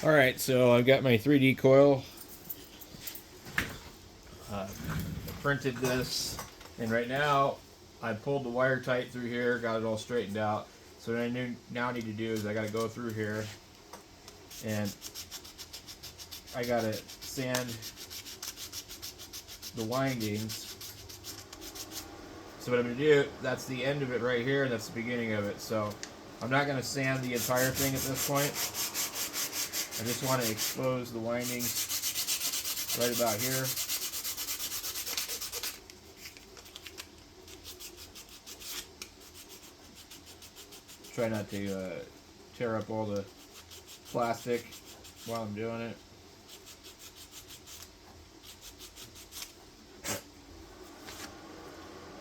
Alright, so I've got my 3D coil. I printed this, and right now I pulled the wire tight through here, got it all straightened out. So what I now need to do is I got to go through here and I got to sand the windings. So what I'm going to do, that's the end of it right here, and that's the beginning of it. So I'm not going to sand the entire thing at this point. I just want to expose the windings right about here. Try not to tear up all the plastic while I'm doing it.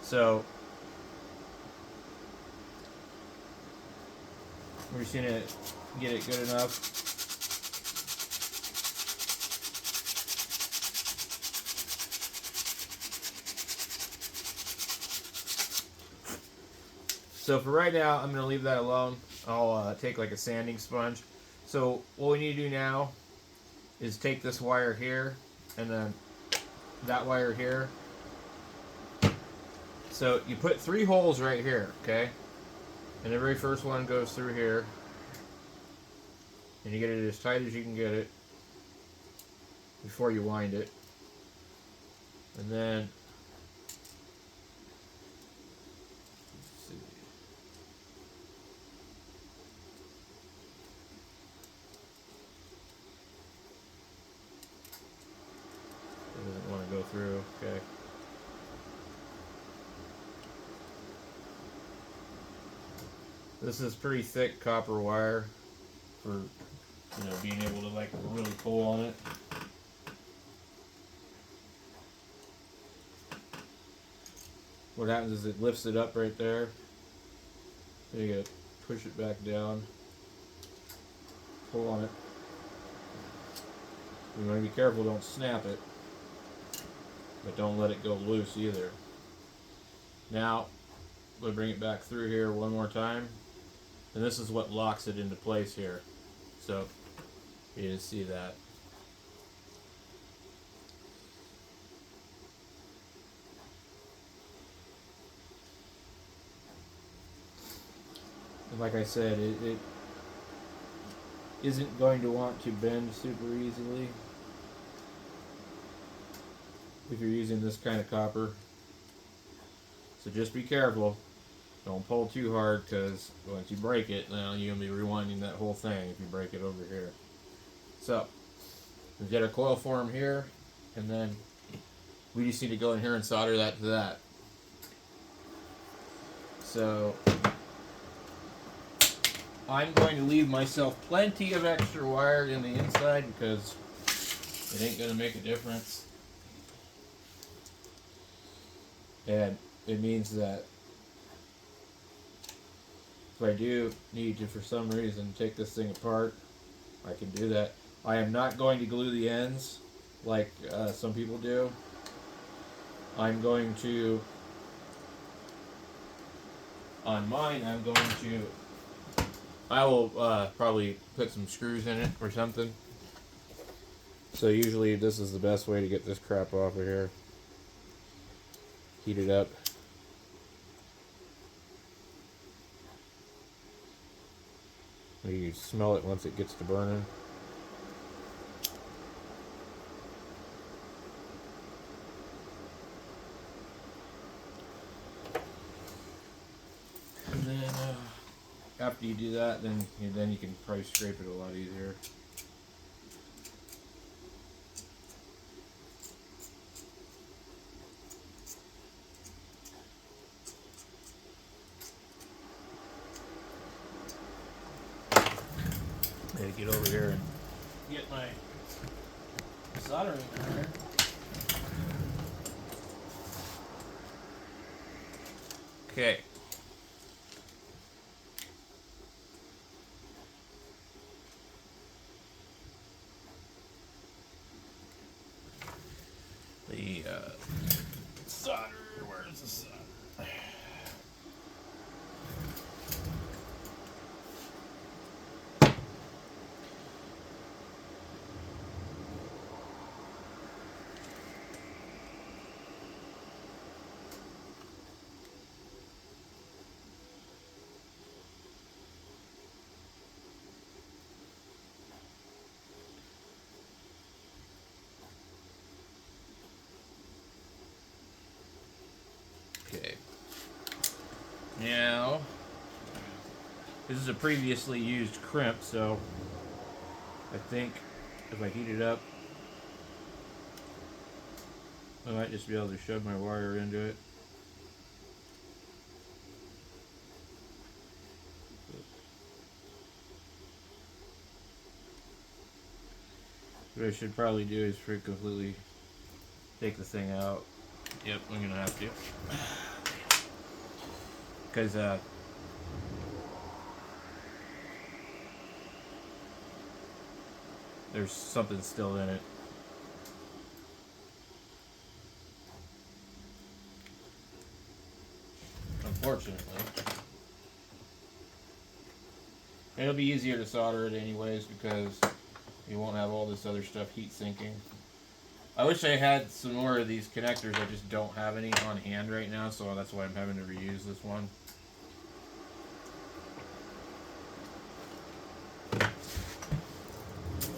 So we're just gonna get it good enough. So for right now, I'm gonna leave that alone. I'll take like a sanding sponge. So what we need to do now is take this wire here and then that wire here. So you put 3 holes right here, okay? And the very first one goes through here. And you get it as tight as you can get it before you wind it. And then, let's see. It doesn't want to go through, okay. This is pretty thick copper wire for, you know, being able to like really pull on it. What happens is it lifts it up right there. Then you gotta push it back down. Pull on it. You want to be careful, don't snap it. But don't let it go loose either. Now, we'll bring it back through here one more time. And this is what locks it into place here. So, you can see that. And like I said, it isn't going to want to bend super easily if you're using this kind of copper. So just be careful. Don't pull too hard, because once you break it, now you're going to be rewinding that whole thing if you break it over here. So, we've got our coil form here, and then we just need to go in here and solder that to that. So, I'm going to leave myself plenty of extra wire in the inside because it ain't going to make a difference. And it means that if I do need to, for some reason, take this thing apart, I can do that. I am not going to glue the ends like some people do. I'm going to, on mine, I will probably put some screws in it or something. So usually this is the best way to get this crap off of here. Heat it up. You smell it once it gets to burning. And then after you do that, then you can probably scrape it a lot easier. Get over here and get my soldering iron. Okay. The solder, where's the solder? Now, this is a previously used crimp, so I think if I heat it up, I might just be able to shove my wire into it. What I should probably do is completely take the thing out. Yep, I'm gonna have to. Because there's something still in it. Unfortunately. It'll be easier to solder it anyways because you won't have all this other stuff heat sinking. I wish I had some more of these connectors. I just don't have any on hand right now, so that's why I'm having to reuse this one.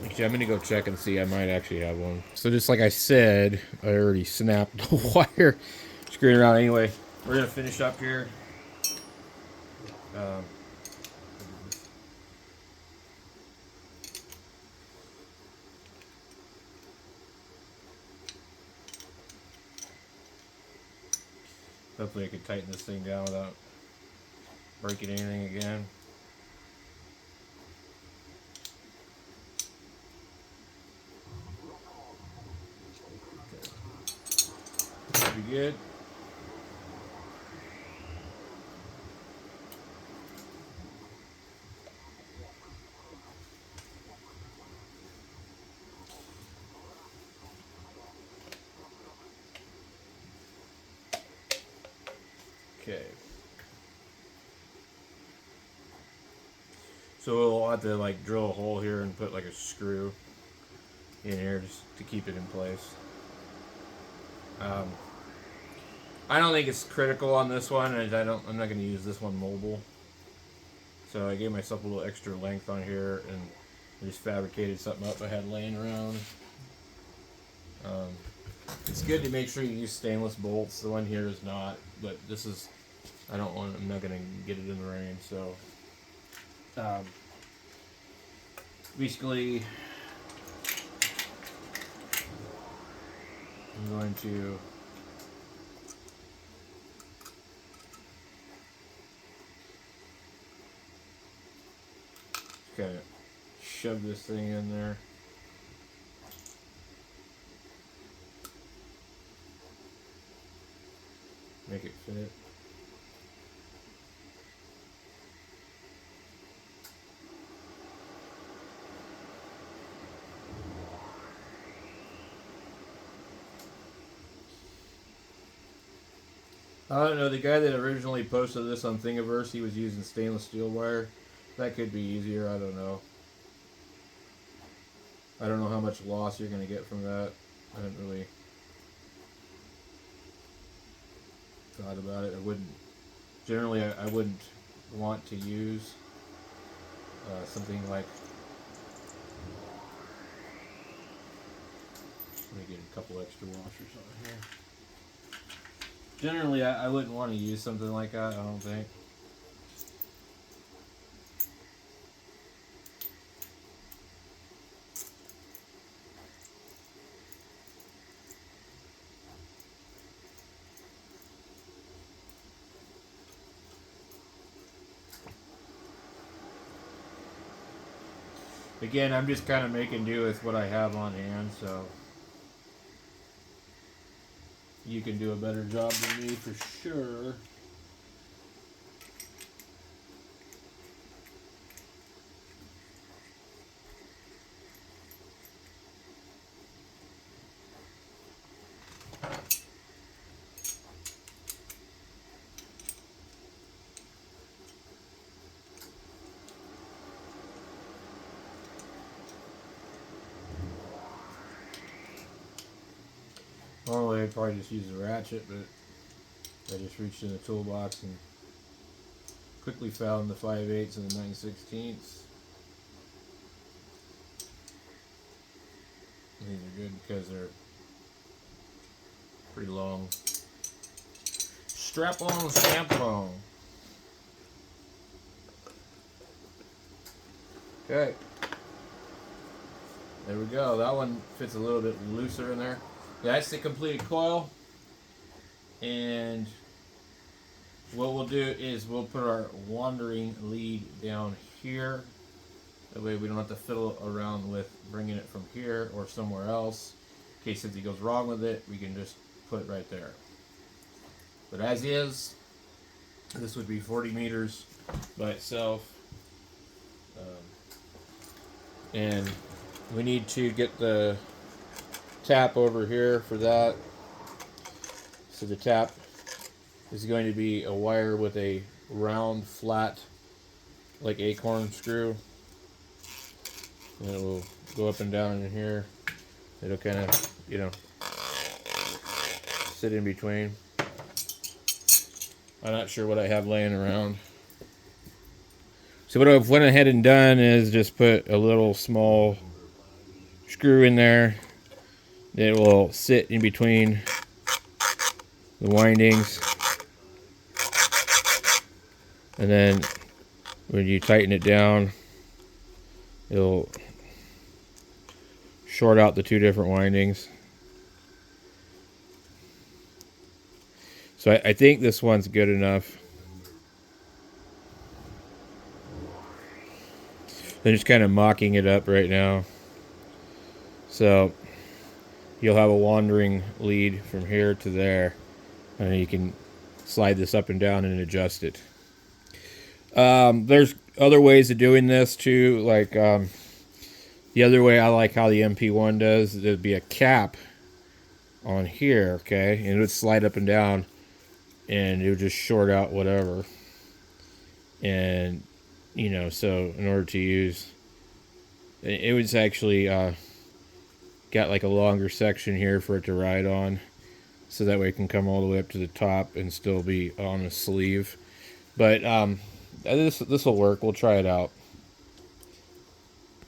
Actually, I'm going to go check and see. I might actually have one. So just like I said, I already snapped the wire screwing around anyway. We're going to finish up here. Hopefully I can tighten this thing down without breaking anything again. Should be good. Okay. So we'll have to like drill a hole here and put like a screw in here just to keep it in place. I don't think it's critical on this one, and I'm not going to use this one mobile. So I gave myself a little extra length on here, and I just fabricated something up I had laying around. It's good to make sure you use stainless bolts. The one here is not, but this is. I'm not going to get it in the rain, so. Basically, I'm going to kind of shove this thing in there. Make it fit. I don't know, the guy that originally posted this on Thingiverse, he was using stainless steel wire. That could be easier, I don't know. I don't know how much loss you're going to get from that. I haven't really thought about it. I wouldn't, generally I wouldn't want to use something like, let me get a couple extra washers on here. Generally, I wouldn't want to use something like that, I don't think. Again, I'm just kind of making do with what I have on hand, so you can do a better job than me for sure. Normally I'd probably just use a ratchet, but I just reached in the toolbox and quickly found the 5/8 and the 9/16. These are good because they're pretty long. Strap on, stamp on. Okay. There we go. That one fits a little bit looser in there. Yeah, that's the completed coil. And what we'll do is we'll put our wandering lead down here. That way we don't have to fiddle around with bringing it from here or somewhere else. In case something goes wrong with it, we can just put it right there. But as is, this would be 40 meters by itself. And we need to get the tap over here for that. So the tap is going to be a wire with a round, flat, like acorn screw. And it will go up and down in here. It'll kind of, you know, sit in between. I'm not sure what I have laying around. So what I've went ahead and done is just put a little small screw in there that will sit in between the windings. And then when you tighten it down, it'll short out the two different windings. So I think this one's good enough. I'm just kind of mocking it up right now. So you'll have a wandering lead from here to there. And you can slide this up and down and adjust it. There's other ways of doing this too. Like the other way I like how the MP1 does, there'd be a cap on here, okay? And it would slide up and down and it would just short out whatever. And you know, so in order to use, it was actually got like a longer section here for it to ride on, so that way it can come all the way up to the top and still be on a sleeve. But this will work. We'll try it out.